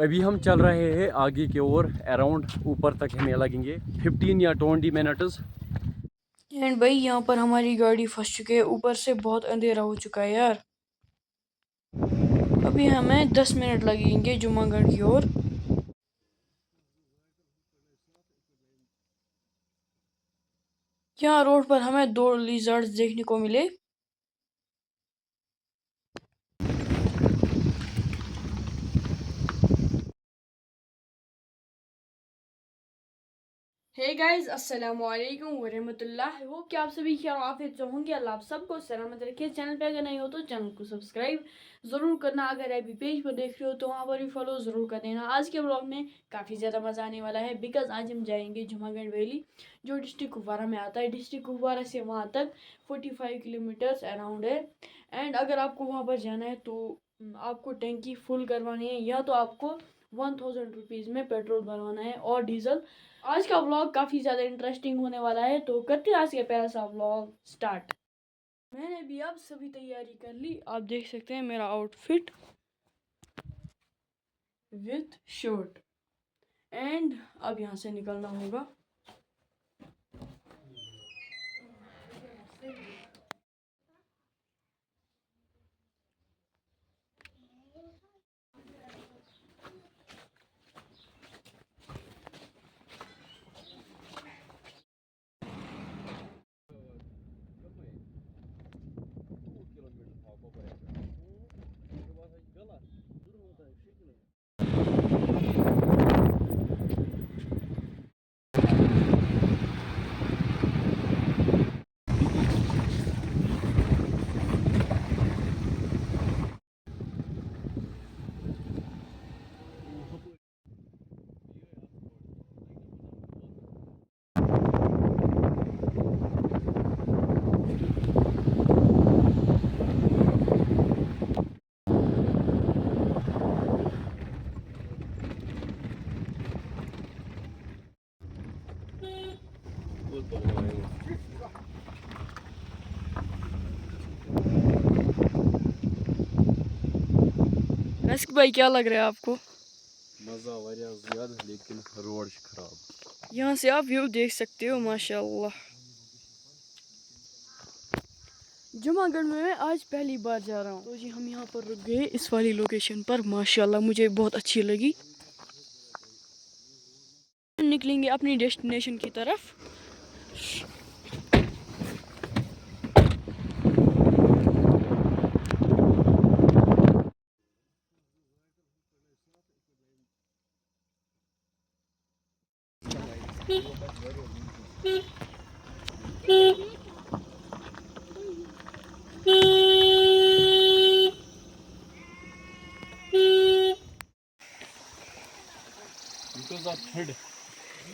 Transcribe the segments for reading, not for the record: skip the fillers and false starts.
अभी हम चल रहे हैं आगे की ओर, अराउंड ऊपर तक हमें लगेंगे 15 या 20 मिनट्स। एंड भाई यहाँ पर हमारी गाड़ी फंस चुकी है, ऊपर से बहुत अंधेरा हो चुका है यार। अभी हमें 10 मिनट लगेंगे जुम्मागढ़ की ओर। यहाँ रोड पर हमें 2 लिजर्ड्स देखने को मिले। हे गाइस, अस्सलाम वालेकुम वरहमतुल्लाह। होप कि आप सभी खैर आफियत से होंगे। अल्लाह आप सबको सलामत रखे। चैनल पे अगर नहीं हो तो चैनल को सब्सक्राइब ज़रूर करना। अगर अभी पेज पर देख रहे हो तो वहाँ पर भी फॉलो ज़रूर कर देना। आज के ब्लॉग में काफ़ी ज़्यादा मज़ा आने वाला है, बिकॉज आज हम जाएंगे जुम्मागढ़ वैली, जो डिस्ट्रिक्ट कुपवारा में आता है। डिस्ट्रिक्ट कुपवारा से वहाँ तक 45 किलोमीटर्स अराउंड है। एंड अगर आपको वहाँ पर जाना है तो आपको टैंकी फुल करवानी है, या तो आपको 1000 रुपीज़ में पेट्रोल भरवाना है और डीजल। आज का व्लॉग काफ़ी ज़्यादा इंटरेस्टिंग होने वाला है, तो करते हैं आज का पहला सा व्लॉग स्टार्ट। मैंने भी अब सभी तैयारी कर ली। आप देख सकते हैं मेरा आउटफिट विथ शर्ट। एंड अब यहाँ से निकलना होगा। रस्क भाई, क्या लग रहा है आपको? मज़ा वारिया ज़्यादा, लेकिन रोड खराब। यहाँ से आप व्यू देख सकते हो, माशाल्लाह। जुम्मागढ़ में मैं आज पहली बार जा रहा हूँ, तो जी हम यहाँ पर रुक गए इस वाली लोकेशन पर। माशाल्लाह मुझे बहुत अच्छी लगी। निकलेंगे अपनी डेस्टिनेशन की तरफ।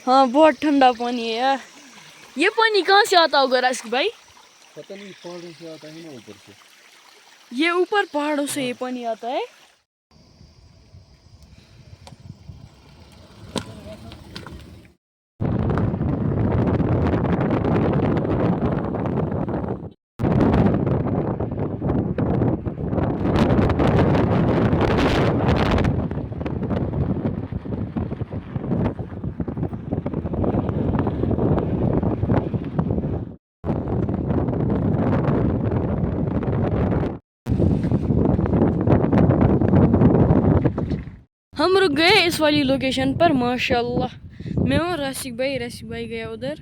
हाँ, बहुत ठंडा पानी है यार। ये पानी कहाँ से आता होगा रस्क भाई? पता नहीं, पहाड़ों से आता है ना ऊपर से। ये ऊपर पहाड़ों से ये पानी आता है। हम रुक गए इस वाली लोकेशन पर। माशाल्लाह मैं और रसिक भाई गया उधर।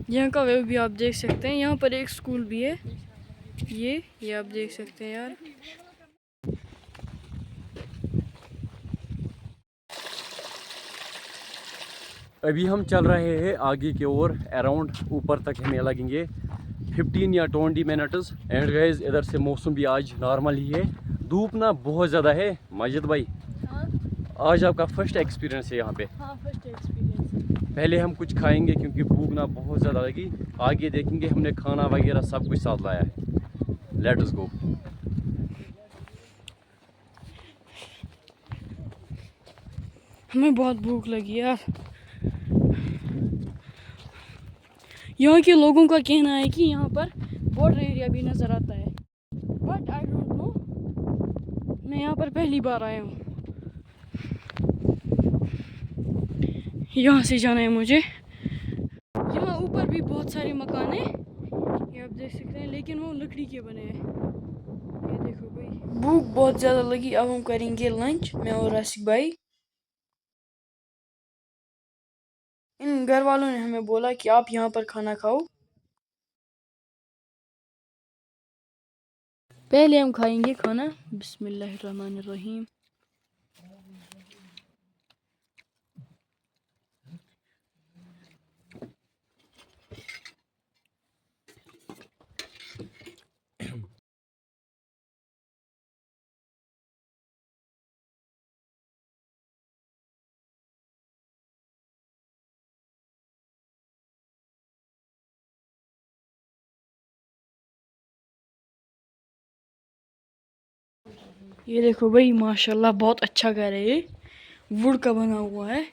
यहाँ का व्यू भी आप देख सकते हैं। यहाँ पर एक स्कूल भी है, ये आप देख सकते हैं यार। अभी हम चल रहे हैं आगे की ओर, अराउंड ऊपर तक हमें लगेंगे 15 या 20 मिनट्स। एंड गाइस, इधर से मौसम भी आज नॉर्मल ही है, धूप ना बहुत ज़्यादा है। माजिद भाई, हाँ? आज आपका फर्स्ट एक्सपीरियंस है यहाँ पे? हाँ, फर्स्ट एक्सपीरियंस। पहले हम कुछ खाएंगे क्योंकि भूख ना बहुत ज़्यादा लगी। आगे देखेंगे, हमने खाना वगैरह सब कुछ साथ लाया है। लेट अस गो। हमें बहुत भूख लगी यार। यहाँ के लोगों का कहना है कि यहाँ पर बॉर्डर एरिया भी नज़र आता है, बट आई डोंट नो। मैं यहाँ पर पहली बार आया हूँ। यहाँ से जाना है मुझे। यहाँ ऊपर भी बहुत सारे मकान हैं, ये आप देख सकते हैं, लेकिन वो लकड़ी के बने हैं। ये देखो भाई, भूख बहुत ज़्यादा लगी। अब हम करेंगे लंच, मैं और आसिक भाई। इन घर वालों ने हमें बोला कि आप यहाँ पर खाना खाओ। पहले हम खाएंगे खाना। बिस्मिल्लाहिर्रहमानिर्रहीम। ये देखो भाई, माशाल्लाह बहुत अच्छा घर है, ये वुड का बना हुआ है।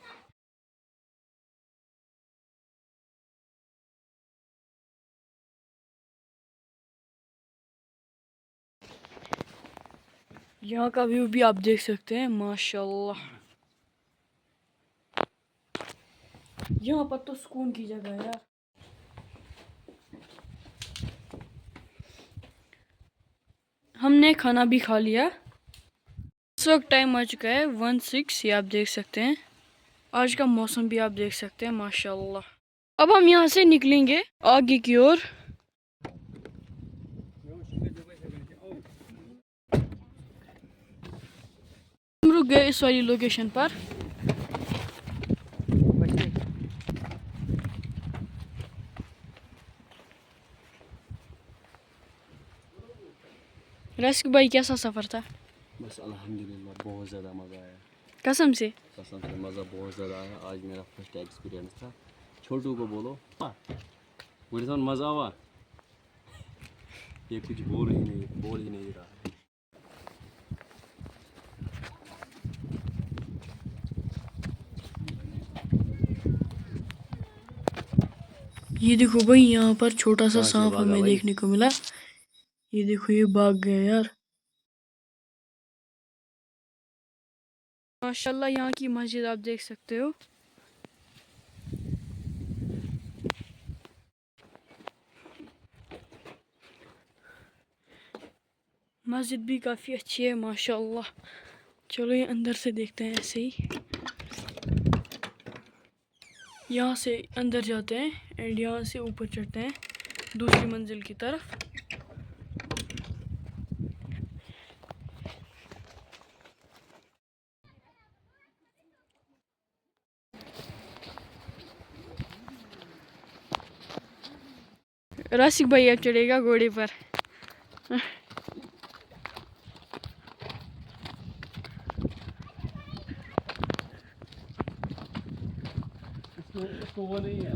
यहाँ का व्यू भी आप देख सकते हैं, माशाल्लाह। यहाँ पर तो सुकून की जगह है यार। हमने खाना भी खा लिया। इस वक्त टाइम आ चुका है 1:06, ये आप देख सकते हैं। आज का मौसम भी आप देख सकते हैं, माशाल्लाह। अब हम यहाँ से निकलेंगे आगे की ओर। हम रुक गए इस वाली लोकेशन पर। रस्क भाई, कैसा सफ़र था? बस अल्हम्दुलिल्लाह बहुत ज़्यादा मज़ा आया। कसम से मज़ा बहुत ज़्यादा आया। आज मेरा फर्स्ट एक्सपीरियंस था। छोटू को बोलो मुझे तो मज़ा हुआ। ये कुछ बोल ही नहीं रहा है। ये देखो भाई, यहाँ पर छोटा सा कहाँ से सांप भागा हमें भाई? देखने को मिला। ये देखो, ये भाग गया यार। माशाल्लाह, यहाँ की मस्जिद आप देख सकते हो। मस्जिद भी काफ़ी अच्छी है, माशाल्लाह। चलो ये अंदर से देखते हैं ऐसे ही। यहाँ से अंदर जाते हैं एंड यहाँ से ऊपर चढ़ते हैं दूसरी मंजिल की तरफ। राशिक भाई अब चढ़ेगा घोड़े पर। इसको वो नहीं है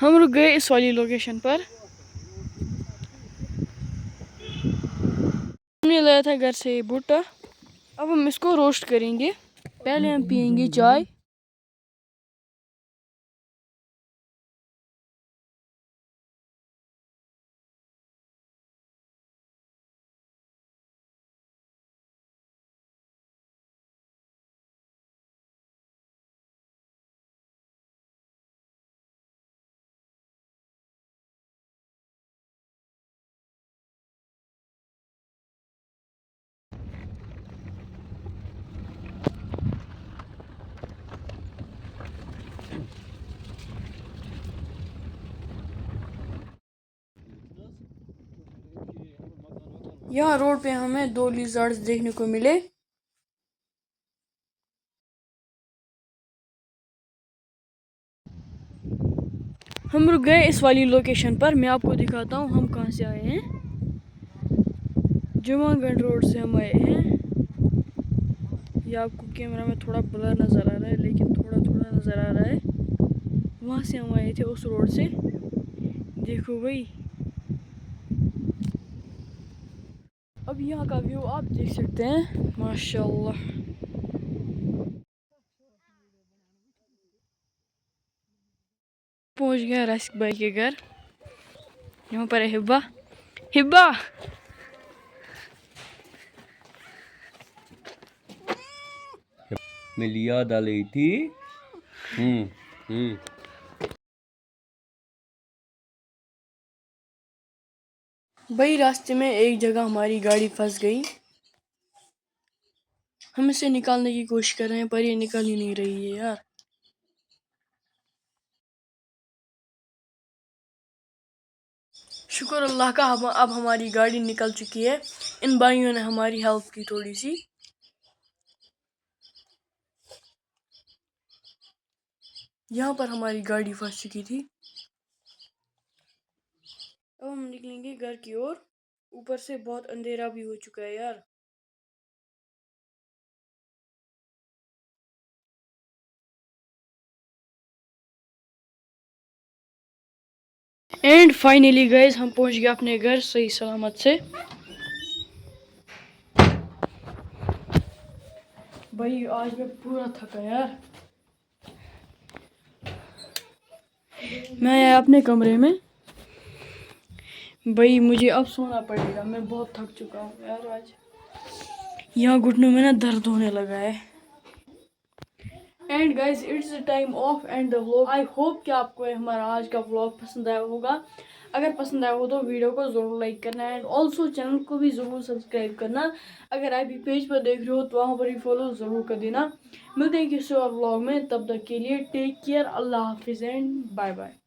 हम रुक गए इस वाली लोकेशन पर। हमने लाया था घर से भुट्टा। अब हम इसको रोस्ट करेंगे। पहले हम पियेंगे चाय। यहाँ रोड पे हमें 2 लिज़र्ड्स देखने को मिले। हम रुक गए इस वाली लोकेशन पर। मैं आपको दिखाता हूँ हम कहाँ से आए हैं। जुमागढ़ रोड से हम आए हैं। ये आपको कैमरा में थोड़ा ब्लर नज़र आ रहा है, लेकिन थोड़ा थोड़ा नज़र आ रहा है। वहाँ से हम आए थे उस रोड से। देखो भाई, अब यहाँ का व्यू आप देख सकते हैं, माशाल्लाह। पहुँच गया रस्क भाई के घर। यहाँ पर है हिब्बा। हिब्बा मेरी याद आ रही थी। भाई रास्ते में एक जगह हमारी गाड़ी फंस गई। हम इसे निकालने की कोशिश कर रहे हैं पर ये निकल ही नहीं रही है यार। शुक्र अल्लाह का, अब हमारी गाड़ी निकल चुकी है। इन भाइयों ने हमारी हेल्प की थोड़ी सी। यहाँ पर हमारी गाड़ी फंस चुकी थी। अब हम निकलेंगे घर की ओर। ऊपर से बहुत अंधेरा भी हो चुका है यार। एंड फाइनली गाइस हम पहुंच गए अपने घर सही सलामत से। भाई आज मैं पूरा थका यार। मैं आया अपने कमरे में। भाई मुझे अब सोना पड़ेगा, मैं बहुत थक चुका हूँ यार आज। यहाँ घुटनों में ना दर्द होने लगा है। And guys it's the time of and the vlog. I hope कि आपको हमारा आज का व्लॉग पसंद आया होगा। अगर पसंद आया हो तो वीडियो को ज़रूर लाइक करना एंड ऑल्सो चैनल को भी ज़रूर सब्सक्राइब करना। अगर आप भी पेज पर देख रहे हो तो वहाँ पर भी फॉलो ज़रूर कर देना। मिलते हैं किसी और व्लॉग में, तब तक के लिए टेक केयर, अल्लाह हाफिज़ एंड बाय बाय।